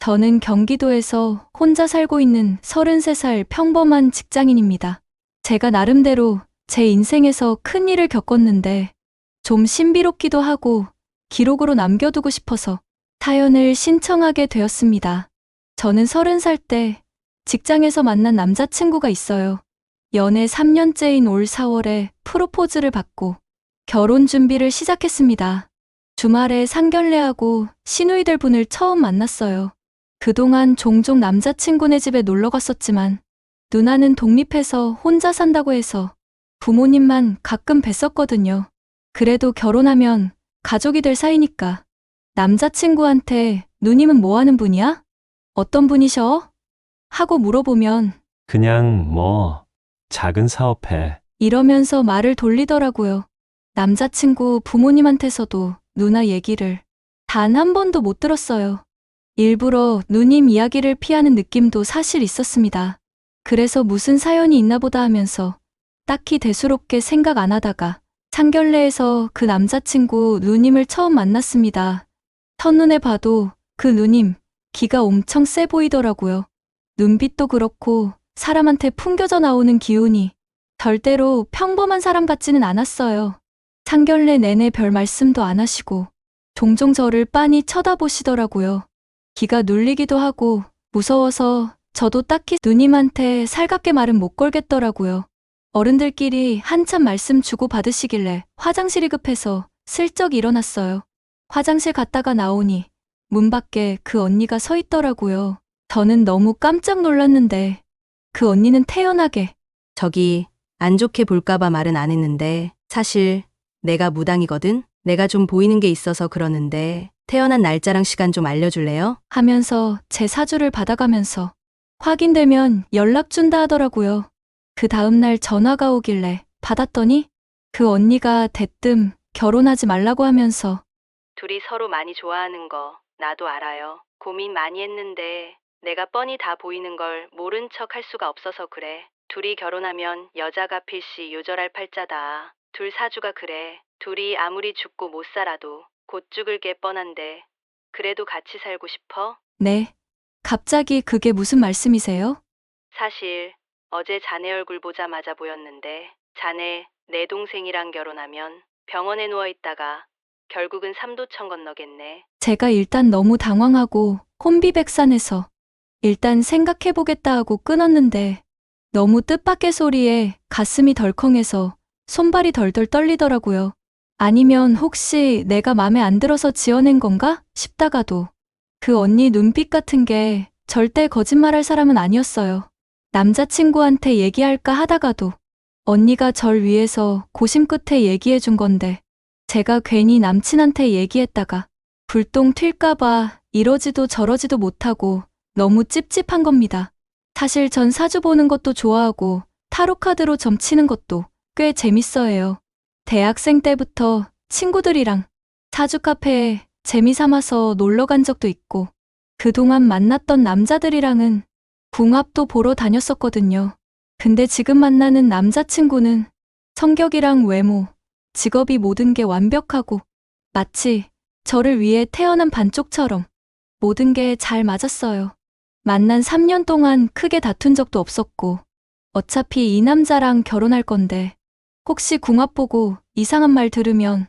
저는 경기도에서 혼자 살고 있는 33살 평범한 직장인입니다. 제가 나름대로 제 인생에서 큰 일을 겪었는데 좀 신비롭기도 하고 기록으로 남겨두고 싶어서 사연을 신청하게 되었습니다. 저는 30살 때 직장에서 만난 남자친구가 있어요. 연애 3년째인 올 4월에 프로포즈를 받고 결혼 준비를 시작했습니다. 주말에 상견례하고 시누이 될 분을 처음 만났어요. 그동안 종종 남자친구네 집에 놀러 갔었지만 누나는 독립해서 혼자 산다고 해서 부모님만 가끔 뵀었거든요. 그래도 결혼하면 가족이 될 사이니까. 남자친구한테 누님은 뭐 하는 분이야? 어떤 분이셔? 하고 물어보면 그냥 작은 사업해. 이러면서 말을 돌리더라고요. 남자친구 부모님한테서도 누나 얘기를 단 한 번도 못 들었어요. 일부러 누님 이야기를 피하는 느낌도 사실 있었습니다. 그래서 무슨 사연이 있나 보다 하면서 딱히 대수롭게 생각 안 하다가 상견례에서 그 남자친구 누님을 처음 만났습니다. 첫눈에 봐도 그 누님 기가 엄청 세 보이더라고요. 눈빛도 그렇고 사람한테 풍겨져 나오는 기운이 절대로 평범한 사람 같지는 않았어요. 상견례 내내 별 말씀도 안 하시고 종종 저를 빤히 쳐다보시더라고요. 기가 눌리기도 하고 무서워서 저도 딱히 누님한테 살갑게 말은 못 걸겠더라고요. 어른들끼리 한참 말씀 주고 받으시길래 화장실이 급해서 슬쩍 일어났어요. 화장실 갔다가 나오니 문 밖에 그 언니가 서 있더라고요. 저는 너무 깜짝 놀랐는데 그 언니는 태연하게 저기 안 좋게 볼까봐 말은 안 했는데 사실 내가 무당이거든? 내가 좀 보이는 게 있어서 그러는데 태어난 날짜랑 시간 좀 알려줄래요? 하면서 제 사주를 받아가면서 확인되면 연락 준다 하더라고요. 그 다음날 전화가 오길래 받았더니 그 언니가 대뜸 결혼하지 말라고 하면서 둘이 서로 많이 좋아하는 거 나도 알아요. 고민 많이 했는데 내가 뻔히 다 보이는 걸 모른 척 할 수가 없어서 그래. 둘이 결혼하면 여자가 필시 요절할 팔자다. 둘 사주가 그래. 둘이 아무리 죽고 못 살아도 곧 죽을 게 뻔한데 그래도 같이 살고 싶어? 네. 갑자기 그게 무슨 말씀이세요? 사실 어제 자네 얼굴 보자마자 보였는데 자네 내 동생이랑 결혼하면 병원에 누워있다가 결국은 삼도천 건너겠네. 제가 일단 너무 당황하고 혼비백산해서 일단 생각해보겠다 하고 끊었는데 너무 뜻밖의 소리에 가슴이 덜컹해서 손발이 덜덜 떨리더라고요. 아니면 혹시 내가 맘에 안 들어서 지어낸 건가 싶다가도 그 언니 눈빛 같은 게 절대 거짓말할 사람은 아니었어요. 남자친구한테 얘기할까 하다가도 언니가 절 위해서 고심 끝에 얘기해 준 건데 제가 괜히 남친한테 얘기했다가 불똥 튈까봐 이러지도 저러지도 못하고 너무 찝찝한 겁니다. 사실 전 사주 보는 것도 좋아하고 타로카드로 점치는 것도 꽤 재밌어해요. 대학생 때부터 친구들이랑 사주 카페에 재미삼아서 놀러 간 적도 있고 그동안 만났던 남자들이랑은 궁합도 보러 다녔었거든요. 근데 지금 만나는 남자친구는 성격이랑 외모, 직업이 모든 게 완벽하고 마치 저를 위해 태어난 반쪽처럼 모든 게 잘 맞았어요. 만난 3년 동안 크게 다툰 적도 없었고 어차피 이 남자랑 결혼할 건데 혹시 궁합 보고 이상한 말 들으면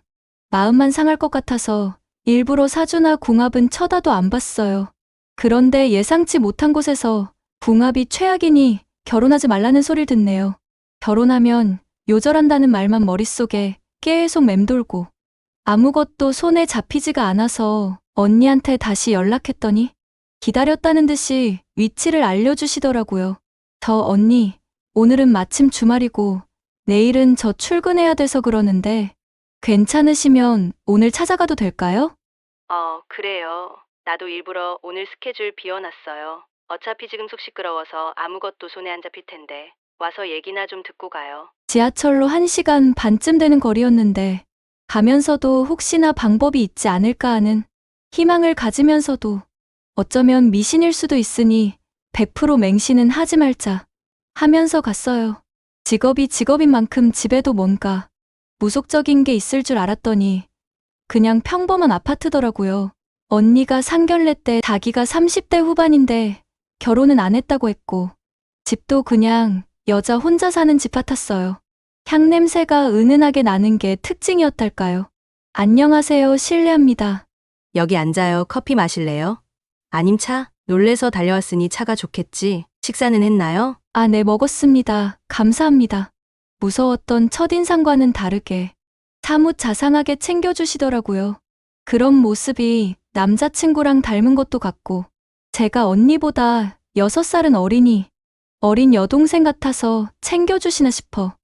마음만 상할 것 같아서 일부러 사주나 궁합은 쳐다도 안 봤어요. 그런데 예상치 못한 곳에서 궁합이 최악이니 결혼하지 말라는 소리를 듣네요. 결혼하면 요절한다는 말만 머릿속에 계속 맴돌고 아무것도 손에 잡히지가 않아서 언니한테 다시 연락했더니 기다렸다는 듯이 위치를 알려주시더라고요. 저 언니, 오늘은 마침 주말이고 내일은 저 출근해야 돼서 그러는데 괜찮으시면 오늘 찾아가도 될까요? 그래요. 나도 일부러 오늘 스케줄 비워놨어요. 어차피 지금 속 시끄러워서 아무것도 손에 안 잡힐 텐데 와서 얘기나 좀 듣고 가요. 지하철로 1시간 반쯤 되는 거리였는데 가면서도 혹시나 방법이 있지 않을까 하는 희망을 가지면서도 어쩌면 미신일 수도 있으니 100% 맹신은 하지 말자 하면서 갔어요. 직업이 직업인 만큼 집에도 뭔가 무속적인 게 있을 줄 알았더니 그냥 평범한 아파트더라고요. 언니가 상견례 때 자기가 30대 후반인데 결혼은 안 했다고 했고, 집도 그냥 여자 혼자 사는 집 같았어요. 향냄새가 은은하게 나는 게 특징이었달까요? 안녕하세요, 실례합니다. 여기 앉아요. 커피 마실래요? 아님 차? 놀래서 달려왔으니 차가 좋겠지. 식사는 했나요? 아, 네, 먹었습니다. 감사합니다. 무서웠던 첫인상과는 다르게 사뭇 자상하게 챙겨주시더라고요. 그런 모습이 남자친구랑 닮은 것도 같고, 제가 언니보다 6살은 어린 여동생 같아서 챙겨주시나 싶어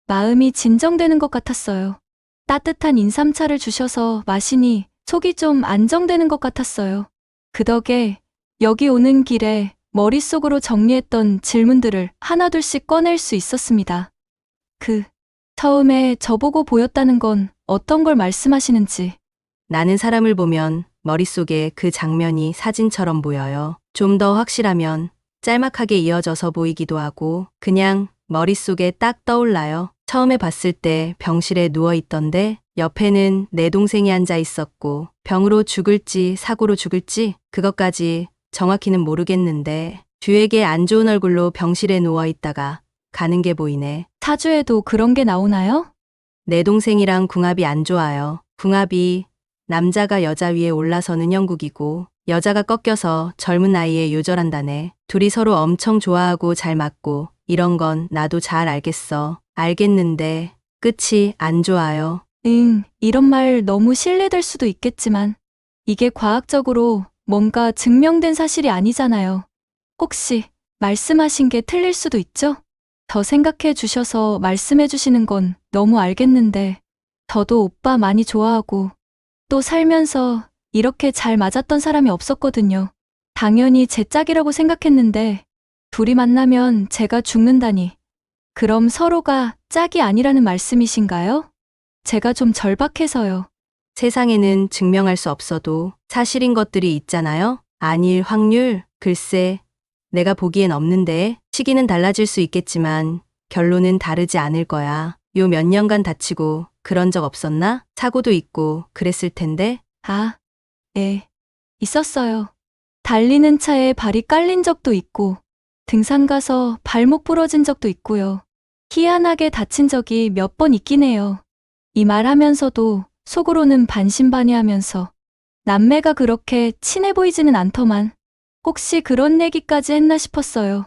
마음이 진정되는 것 같았어요. 따뜻한 인삼차를 주셔서 마시니 속이 좀 안정되는 것 같았어요. 그 덕에 여기 오는 길에 머릿속으로 정리했던 질문들을 하나둘씩 꺼낼 수 있었습니다. 처음에 저보고 보였다는 건 어떤 걸 말씀하시는지. 나는 사람을 보면 머릿속에 그 장면이 사진처럼 보여요. 좀 더 확실하면 짤막하게 이어져서 보이기도 하고 그냥 머릿속에 딱 떠올라요. 처음에 봤을 때 병실에 누워 있던데 옆에는 내 동생이 앉아 있었고 병으로 죽을지 사고로 죽을지 그것까지 정확히는 모르겠는데 뒤에게 안 좋은 얼굴로 병실에 누워 있다가 가는 게 보이네. 사주에도 그런 게 나오나요? 내 동생이랑 궁합이 안 좋아요. 궁합이 남자가 여자 위에 올라서는 형국이고 여자가 꺾여서 젊은 나이에 요절한다네. 둘이 서로 엄청 좋아하고 잘 맞고 이런 건 나도 잘 알겠어. 알겠는데 끝이 안 좋아요. 이런 말 너무 신뢰될 수도 있겠지만 이게 과학적으로 뭔가 증명된 사실이 아니잖아요. 혹시 말씀하신 게 틀릴 수도 있죠? 더 생각해 주셔서 말씀해 주시는 건 너무 알겠는데 저도 오빠 많이 좋아하고 또 살면서 이렇게 잘 맞았던 사람이 없었거든요. 당연히 제 짝이라고 생각했는데 둘이 만나면 제가 죽는다니. 그럼 서로가 짝이 아니라는 말씀이신가요? 제가 좀 절박해서요. 세상에는 증명할 수 없어도 사실인 것들이 있잖아요. 아닐 확률? 글쎄, 내가 보기엔 없는데 시기는 달라질 수 있겠지만 결론은 다르지 않을 거야. 요 몇 년간 다치고 그런 적 없었나? 사고도 있고 그랬을 텐데. 아, 네. 있었어요. 달리는 차에 발이 깔린 적도 있고 등산 가서 발목 부러진 적도 있고요. 희한하게 다친 적이 몇 번 있긴 해요. 이 말 하면서도 속으로는 반신반의하면서 남매가 그렇게 친해 보이지는 않더만 혹시 그런 얘기까지 했나 싶었어요.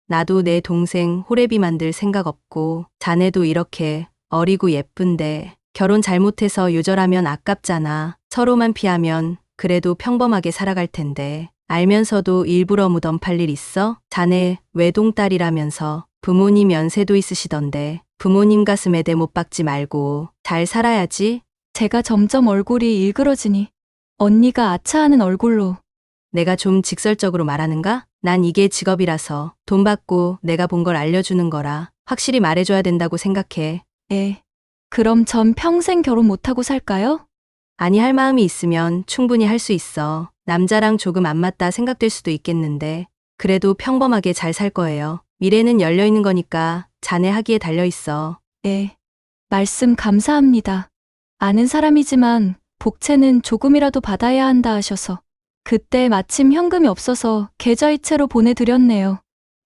나도 내 동생 호래비 만들 생각 없고 자네도 이렇게 어리고 예쁜데 결혼 잘못해서 요절하면 아깝잖아. 서로만 피하면 그래도 평범하게 살아갈 텐데 알면서도 일부러 무덤 팔 일 있어? 자네 외동딸이라면서 부모님 연세도 있으시던데 부모님 가슴에 대 못 박지 말고 잘 살아야지. 제가 점점 얼굴이 일그러지니 언니가 아차하는 얼굴로 내가 좀 직설적으로 말하는가? 난 이게 직업이라서 돈 받고 내가 본 걸 알려주는 거라 확실히 말해줘야 된다고 생각해. 그럼 전 평생 결혼 못하고 살까요? 아니 할 마음이 있으면 충분히 할 수 있어. 남자랑 조금 안 맞다 생각될 수도 있겠는데 그래도 평범하게 잘 살 거예요. 미래는 열려있는 거니까 자네 하기에 달려있어. 말씀 감사합니다. 아는 사람이지만 복채는 조금이라도 받아야 한다 하셔서 그때 마침 현금이 없어서 계좌이체로 보내드렸네요.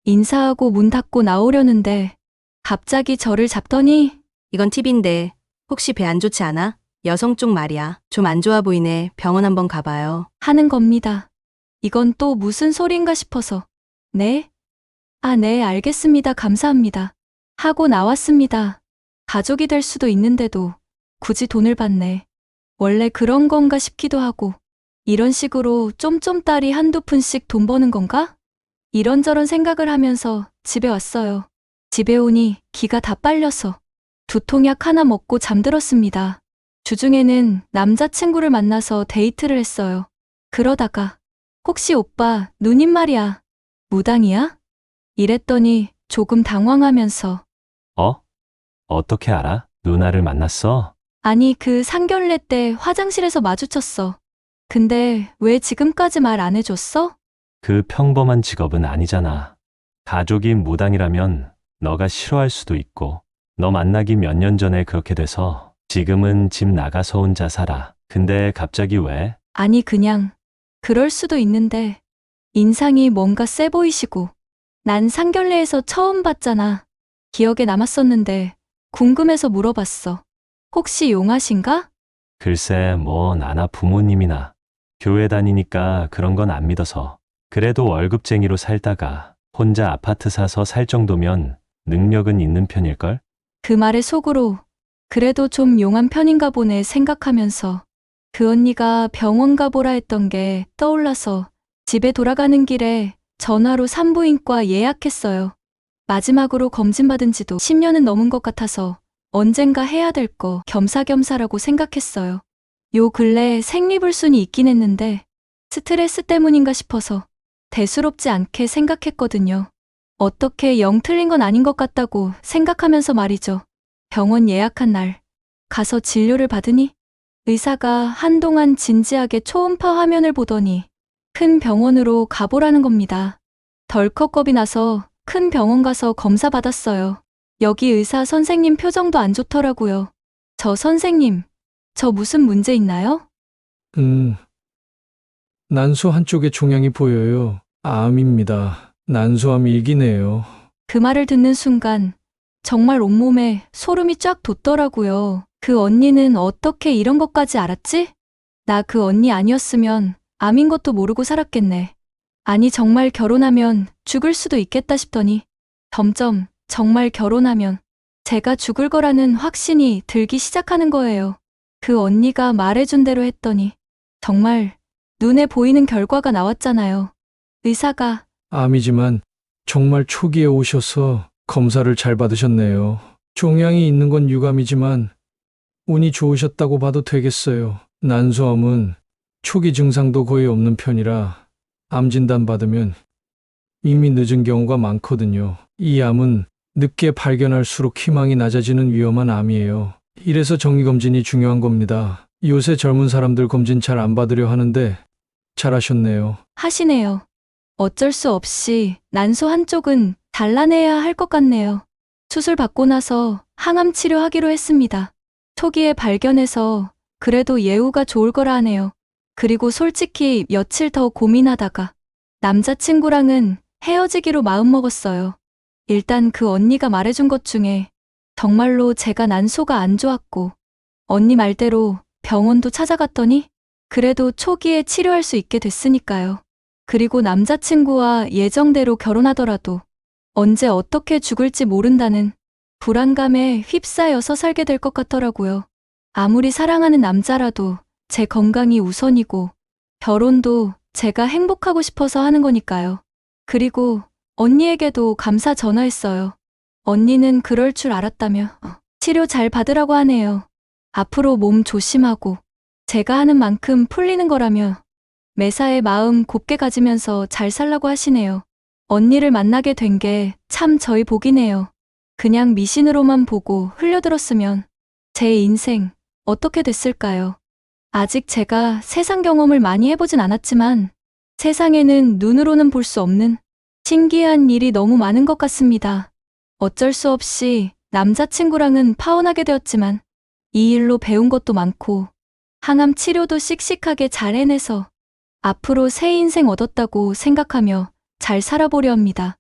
인사하고 문 닫고 나오려는데 갑자기 저를 잡더니 이건 팁인데 혹시 배 안 좋지 않아? 여성 쪽 말이야. 좀 안 좋아 보이네. 병원 한번 가봐요. 하는 겁니다. 이건 또 무슨 소린가 싶어서. 네? 아, 네, 알겠습니다. 감사합니다. 하고 나왔습니다. 가족이 될 수도 있는데도 굳이 돈을 받네. 원래 그런 건가 싶기도 하고 이런 식으로 쫌쫌따리 한두 푼씩 돈 버는 건가? 이런저런 생각을 하면서 집에 왔어요. 집에 오니 기가 다 빨려서 두통약 하나 먹고 잠들었습니다. 주중에는 남자친구를 만나서 데이트를 했어요. 그러다가 혹시 오빠 누님 말이야. 무당이야? 이랬더니 조금 당황하면서 어떻게 알아? 누나를 만났어? 아니 그 상견례 때 화장실에서 마주쳤어. 근데 왜 지금까지 말 안 해줬어? 그 평범한 직업은 아니잖아. 가족이 무당이라면 너가 싫어할 수도 있고 너 만나기 몇 년 전에 그렇게 돼서 지금은 집 나가서 혼자 살아. 근데 갑자기 왜? 아니 그냥 그럴 수도 있는데 인상이 뭔가 세 보이시고 난 상견례에서 처음 봤잖아. 기억에 남았었는데 궁금해서 물어봤어. 혹시 용하신가? 글쎄, 뭐, 나나 부모님이나 교회 다니니까 그런 건 안 믿어서. 그래도 월급쟁이로 살다가 혼자 아파트 사서 살 정도면 능력은 있는 편일걸? 그 말에 속으로 그래도 좀 용한 편인가 보네 생각하면서 그 언니가 병원 가보라 했던 게 떠올라서 집에 돌아가는 길에 전화로 산부인과 예약했어요. 마지막으로 검진받은 지도 10년은 넘은 것 같아서 언젠가 해야 될 거 겸사겸사라고 생각했어요. 요 근래에 생리불순이 있긴 했는데 스트레스 때문인가 싶어서 대수롭지 않게 생각했거든요. 어떻게 영 틀린 건 아닌 것 같다고 생각하면서 말이죠. 병원 예약한 날 가서 진료를 받으니 의사가 한동안 진지하게 초음파 화면을 보더니 큰 병원으로 가보라는 겁니다. 덜컥 겁이 나서 큰 병원 가서 검사 받았어요. 여기 의사 선생님 표정도 안 좋더라고요. 저 선생님, 저 무슨 문제 있나요? 난소 한쪽에 종양이 보여요. 암입니다. 난소암 1기네요. 그 말을 듣는 순간 정말 온몸에 소름이 쫙 돋더라고요. 그 언니는 어떻게 이런 것까지 알았지? 나 그 언니 아니었으면 암인 것도 모르고 살았겠네. 아니 정말 결혼하면 죽을 수도 있겠다 싶더니 점점 정말 결혼하면 제가 죽을 거라는 확신이 들기 시작하는 거예요. 그 언니가 말해준 대로 했더니 정말 눈에 보이는 결과가 나왔잖아요. 의사가 암이지만 정말 초기에 오셔서 검사를 잘 받으셨네요. 종양이 있는 건 유감이지만 운이 좋으셨다고 봐도 되겠어요. 난소암은 초기 증상도 거의 없는 편이라 암 진단 받으면 이미 늦은 경우가 많거든요. 이 암은 늦게 발견할수록 희망이 낮아지는 위험한 암이에요. 이래서 정기검진이 중요한 겁니다. 요새 젊은 사람들 검진 잘 안 받으려 하는데 잘하셨네요. 하시네요. 어쩔 수 없이 난소 한쪽은 잘라내야 할 것 같네요. 수술 받고 나서 항암 치료하기로 했습니다. 초기에 발견해서 그래도 예후가 좋을 거라 하네요. 그리고 솔직히 며칠 더 고민하다가 남자친구랑은 헤어지기로 마음먹었어요. 일단 그 언니가 말해준 것 중에 정말로 제가 난소가 안 좋았고 언니 말대로 병원도 찾아갔더니 그래도 초기에 치료할 수 있게 됐으니까요. 그리고 남자친구와 예정대로 결혼하더라도 언제 어떻게 죽을지 모른다는 불안감에 휩싸여서 살게 될 것 같더라고요. 아무리 사랑하는 남자라도 제 건강이 우선이고 결혼도 제가 행복하고 싶어서 하는 거니까요. 그리고 언니에게도 감사 전화했어요. 언니는 그럴 줄 알았다며 치료 잘 받으라고 하네요. 앞으로 몸 조심하고 제가 하는 만큼 풀리는 거라며 매사에 마음 곱게 가지면서 잘 살라고 하시네요. 언니를 만나게 된 게 참 저희 복이네요. 그냥 미신으로만 보고 흘려들었으면 제 인생 어떻게 됐을까요? 아직 제가 세상 경험을 많이 해보진 않았지만 세상에는 눈으로는 볼 수 없는 신기한 일이 너무 많은 것 같습니다. 어쩔 수 없이 남자친구랑은 파혼하게 되었지만 이 일로 배운 것도 많고 항암 치료도 씩씩하게 잘 해내서 앞으로 새 인생 얻었다고 생각하며 잘 살아보려 합니다.